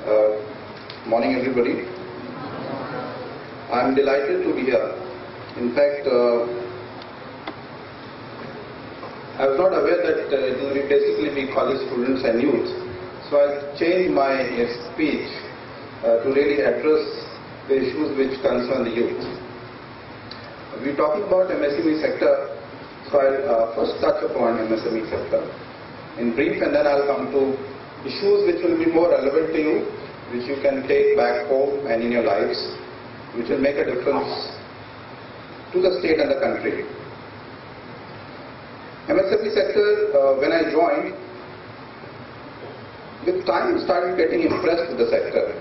Morning everybody. I am delighted to be here. In fact, I was not aware that it will basically be college students and youth. So I'll change my speech to really address the issues which concern the youth. We're talking about MSME sector, so I'll first touch upon MSME sector in brief, and then I'll come to issues which will be more relevant to you, which you can take back home and in your lives, which will make a difference to the state and the country. MSME sector, when I joined, with time I started getting impressed with the sector.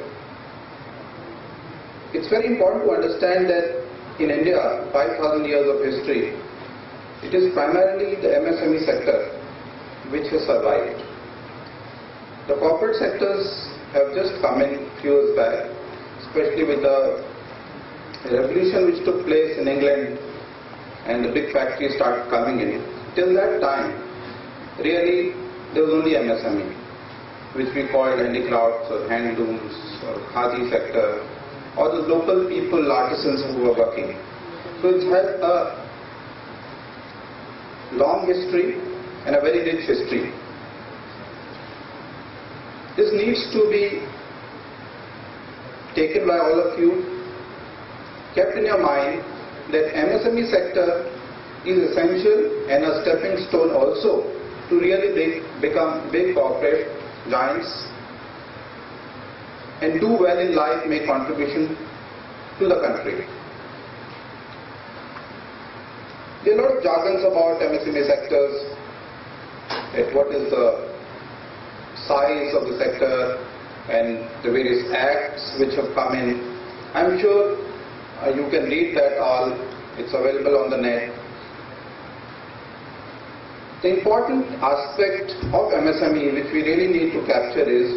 It's very important to understand that in India, 5,000 years of history, it is primarily the MSME sector which has survived. The corporate sectors have just come in few years back, especially with the revolution which took place in England and the big factories started coming in. Till that time, really there was only MSME, which we called handicrafts or handlooms or khadi sector, or the local people, artisans who were working. So it has a long history and a very rich history. This needs to be taken by all of you, kept in your mind that MSME sector is essential and a stepping stone also to really become big corporate giants and do well in life, make contribution to the country. There are a lot of jargons about MSME sectors, at what is the size of the sector and the various acts which have come in. I'm sure you can read that all, it's available on the net. The important aspect of MSME which we really need to capture is,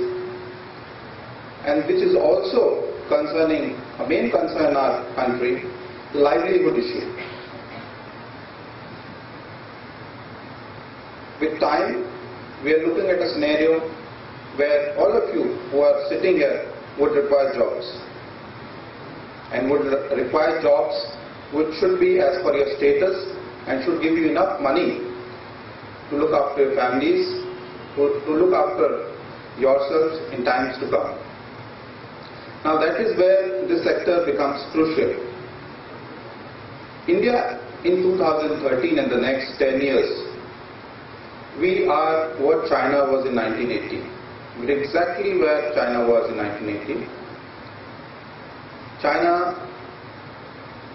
and which is also concerning, a main concern in our country, livelihood issue. With time, we are looking at a scenario where all of you who are sitting here would require jobs, and would require jobs which should be as per your status and should give you enough money to look after your families, to look after yourselves in times to come. Now that is where this sector becomes crucial. India in 2013 and the next 10 years, we are what China was in 1980. We're exactly where China was in 1980. China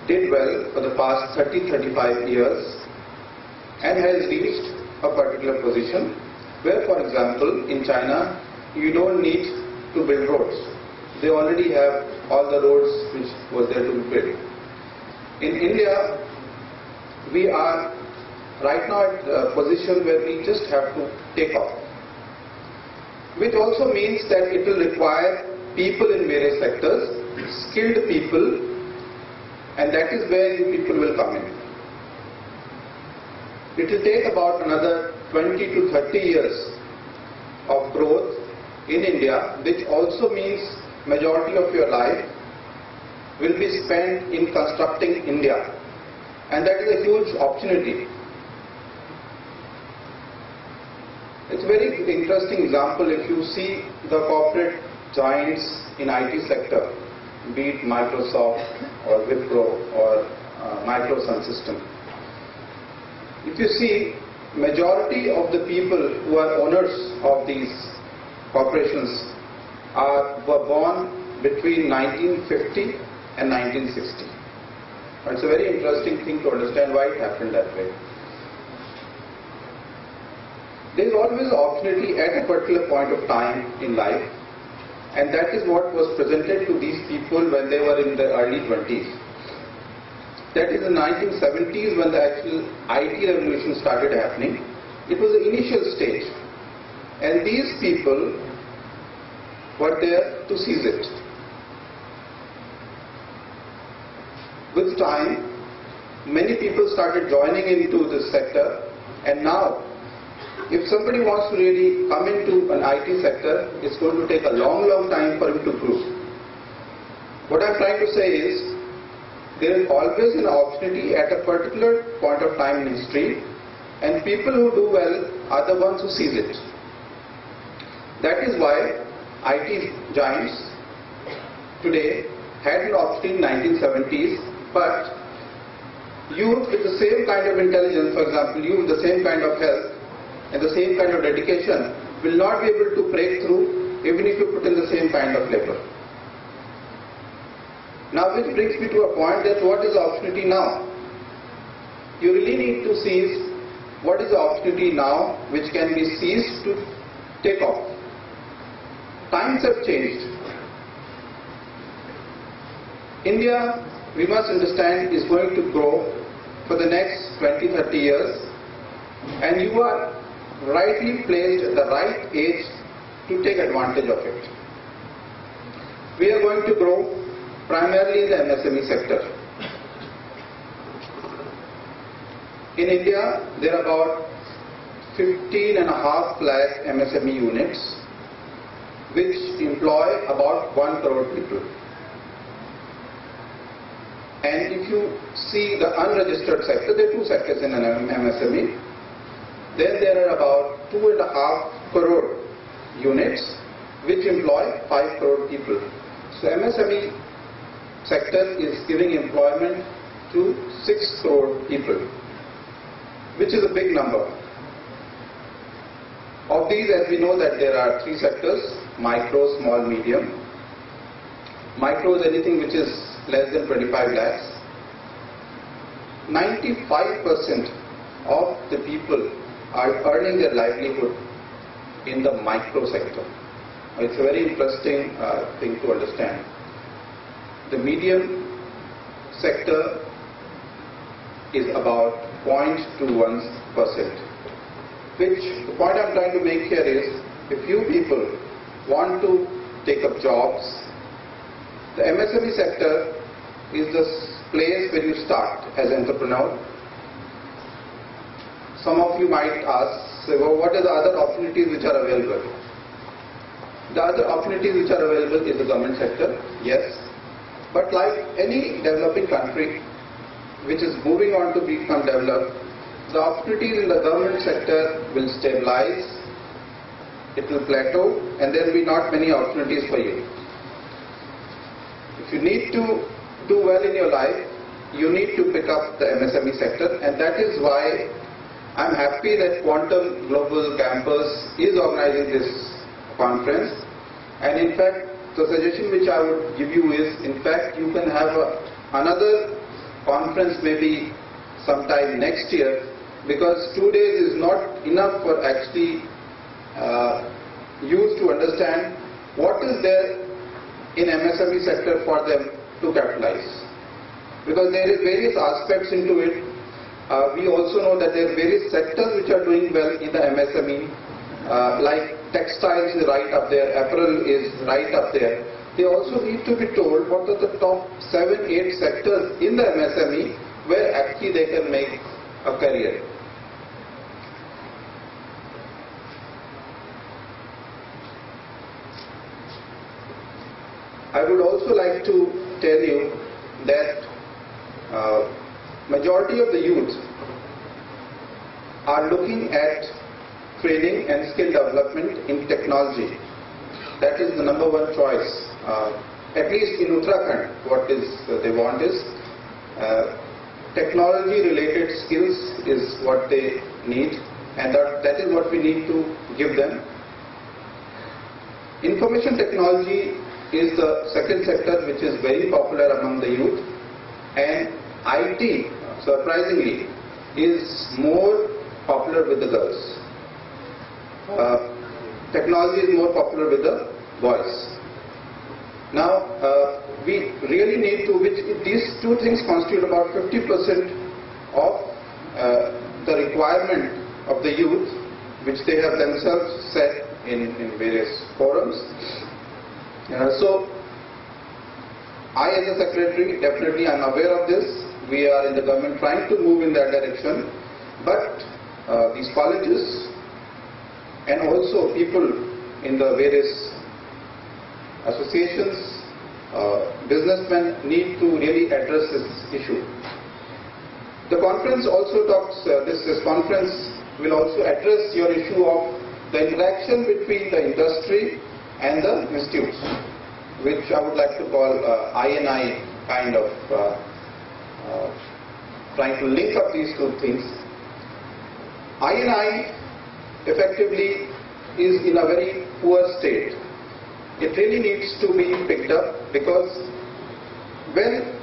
did well for the past 30-35 years and has reached a particular position where, for example, in China, you don't need to build roads. They already have all the roads which was there to be built. In India, we are right now at a position where we just have to take off, which also means that it will require people in various sectors, skilled people, and that is where you people will come in. It will take about another 20 to 30 years of growth in India, which also means majority of your life will be spent in constructing India, and that is a huge opportunity. It's a very interesting example if you see the corporate giants in IT sector, be it Microsoft or Wipro or Microsun System. If you see, majority of the people who are owners of these corporations were born between 1950 and 1960. It's a very interesting thing to understand why it happened that way. There is always an opportunity at a particular point of time in life, and that is what was presented to these people when they were in their early 20s. That is in the 1970s when the actual IT revolution started happening. It was the initial stage, and these people were there to seize it. With time, many people started joining into this sector, and now if somebody wants to really come into an IT sector, it's going to take a long time for him to prove. What I'm trying to say is, there is always an opportunity at a particular point of time in history, and people who do well are the ones who seize it. That is why IT giants today had an opportunity in 1970s, but you with the same kind of intelligence, for example, you with the same kind of health and the same kind of dedication will not be able to break through even if you put in the same kind of labor. Now which brings me to a point that what is the opportunity now? You really need to seize what is the opportunity now which can be seized to take off. Times have changed. India, we must understand, is going to grow for the next 20-30 years, and you are rightly placed at the right age to take advantage of it. We are going to grow primarily in the MSME sector. In India, there are about 15.5 lakh MSME units which employ about 1 crore people. And if you see the unregistered sector, there are two sectors in an MSME. Then there are about 2.5 crore units which employ 5 crore people. So MSME sector is giving employment to 6 crore people, which is a big number. Of these, as we know that there are three sectors: micro, small, medium. Micro is anything which is less than 25 lakhs. 95% of the people are earning their livelihood in the micro sector. It's a very interesting thing to understand. The medium sector is about 0.21%. Which, the point I'm trying to make here is, if you people want to take up jobs, the MSME sector is the place where you start as an entrepreneur. Some of you might ask, well, what are the other opportunities which are available? The other opportunities which are available is the government sector, yes. But like any developing country which is moving on to become developed, the opportunities in the government sector will stabilize, it will plateau, and there will be not many opportunities for you. If you need to do well in your life, you need to pick up the MSME sector, and that is why I'm happy that Quantum Global Campus is organizing this conference. And in fact, the suggestion which I would give you is, in fact, you can have another conference maybe sometime next year, because 2 days is not enough for actually used to understand what is there in MSME sector for them to capitalize. Because there is various aspects into it. We also know that there are various sectors which are doing well in the MSME, like textiles is right up there, apparel is right up there. They also need to be told what are the top 7-8 sectors in the MSME where actually they can make a career. I would also like to tell you that majority of the youth are looking at training and skill development in technology. That is the #1 choice. At least in Uttarakhand, what is they want is technology related skills is what they need, and that is what we need to give them. Information technology is the second sector which is very popular among the youth, and IT, surprisingly, is more popular with the girls. Technology is more popular with the boys. Now, we really need to, these two things constitute about 50% of the requirement of the youth, which they have themselves set in various forums. So, I as a secretary, definitely I'm aware of this. We are in the government trying to move in that direction, but these colleges and also people in the various associations, businessmen need to really address this issue. The conference also talks, this conference will also address your issue of the interaction between the industry and the institutes, which I would like to call I&I kind of trying to link up these two things. I&I effectively is in a very poor state. It really needs to be picked up, because when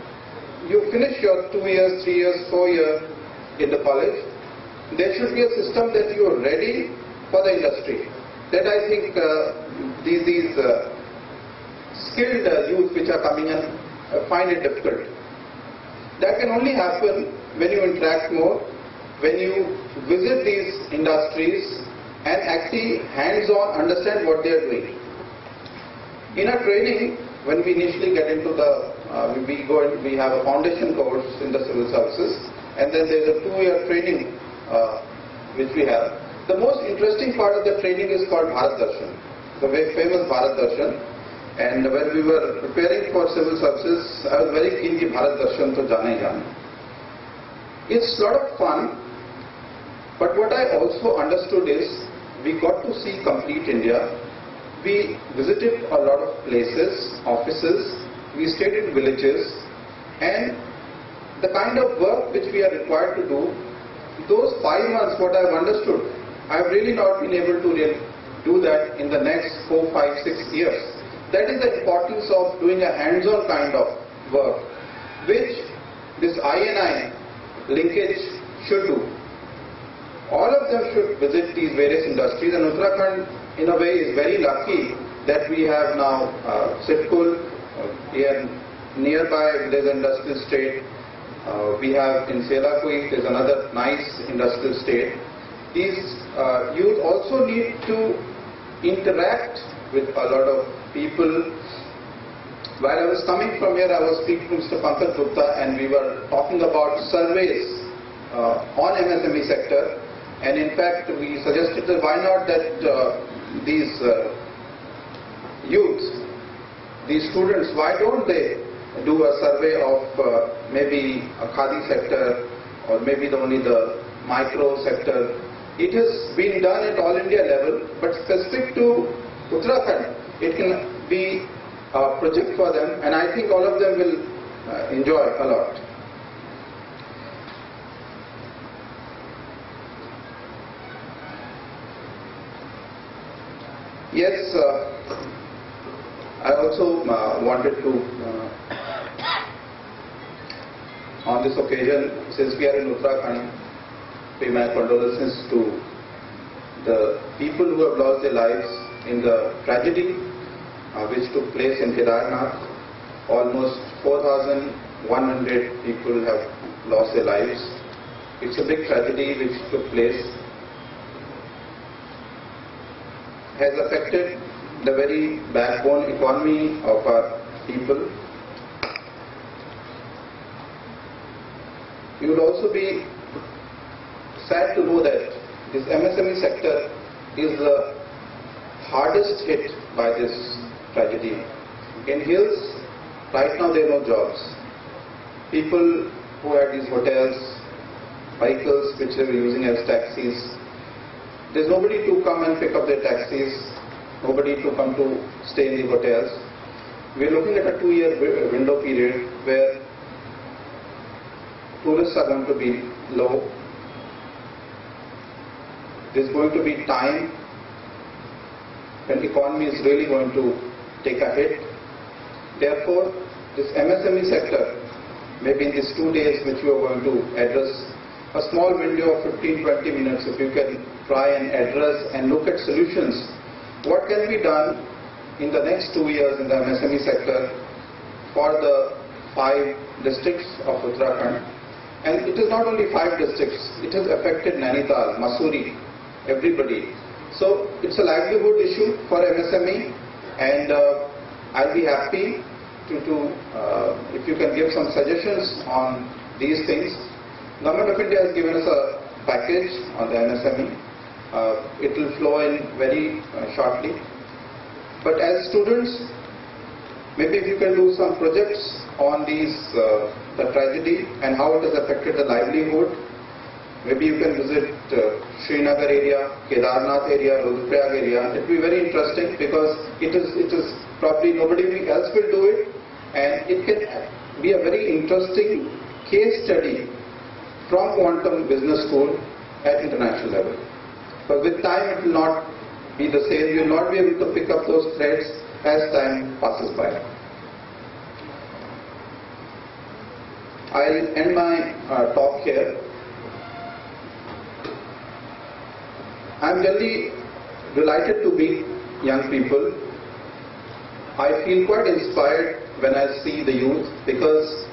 you finish your 2 years, 3 years, 4 years in the college, there should be a system that you are ready for the industry. That I think these skilled youth which are coming in find it difficult. That can only happen when you interact more, when you visit these industries and actually hands-on understand what they are doing. In our training, when we initially get into the, we have a foundation course in the civil services, and then there is a 2-year training which we have. The most interesting part of the training is called Bharat Darshan, the very famous Bharat Darshan. And when we were preparing for civil services, I was very keen that Bharat Darshan to jane jane. It's a lot of fun, but what I also understood is we got to see complete India. We visited a lot of places, offices, we stayed in villages, and the kind of work which we are required to do, those 5 months, what I have understood, I have really not been able to really do that in the next 4, 5, 6 years. That is the importance of doing a hands-on kind of work, which this I&I linkage should do. All of them should visit these various industries, and Uttarakhand in a way is very lucky that we have now Sitkul here nearby. There is an industrial state. We have in Selakui, there is another nice industrial state. These youth also need to interact with a lot of people. While I was coming from here, I was speaking to Mr. Pankaj Gupta, and we were talking about surveys on MSME sector. And in fact, we suggested that why not that these youth, these students, why don't they do a survey of maybe a khadi sector, or maybe only the micro sector. It has been done at all India level, but specific to Uttarakhand, it can be a project for them, and I think all of them will enjoy a lot. Yes, I also wanted to, on this occasion, since we are in Uttarakhand, pay my condolences to the people who have lost their lives in the tragedy which took place in Kedarnath. Almost 4,100 people have lost their lives. It's a big tragedy which took place. Has affected the very backbone economy of our people. You would also be sad to know that this MSME sector is the hardest hit by this tragedy. In hills, right now there are no jobs. People who had these hotels, vehicles which they were using as taxis, there's nobody to come and pick up their taxis, nobody to come to stay in the hotels. We're looking at a 2-year window period where tourists are going to be low. There's going to be time when the economy is really going to take a hit. Therefore, this MSME sector, maybe in these 2 days which we are going to address, a small window of 15-20 minutes, if you can try and address and look at solutions. What can be done in the next 2 years in the MSME sector for the 5 districts of Uttarakhand? And it is not only 5 districts, it has affected Nainital, Mussoorie, everybody. So it's a livelihood issue for MSME, and I'll be happy to if you can give some suggestions on these things. Government of India has given us a package on the MSME. it will flow in very shortly. But as students, maybe if you can do some projects on these, the tragedy and how it has affected the livelihood. Maybe you can visit Srinagar area, Kedarnath area, Roorkee area. It will be very interesting because it is probably nobody else will do it, and it can be a very interesting case study from quantum business school at international level. But with time it will not be the same. You will not be able to pick up those threads as time passes by. I'll end my talk here. I'm really delighted to meet young people. I feel quite inspired when I see the youth because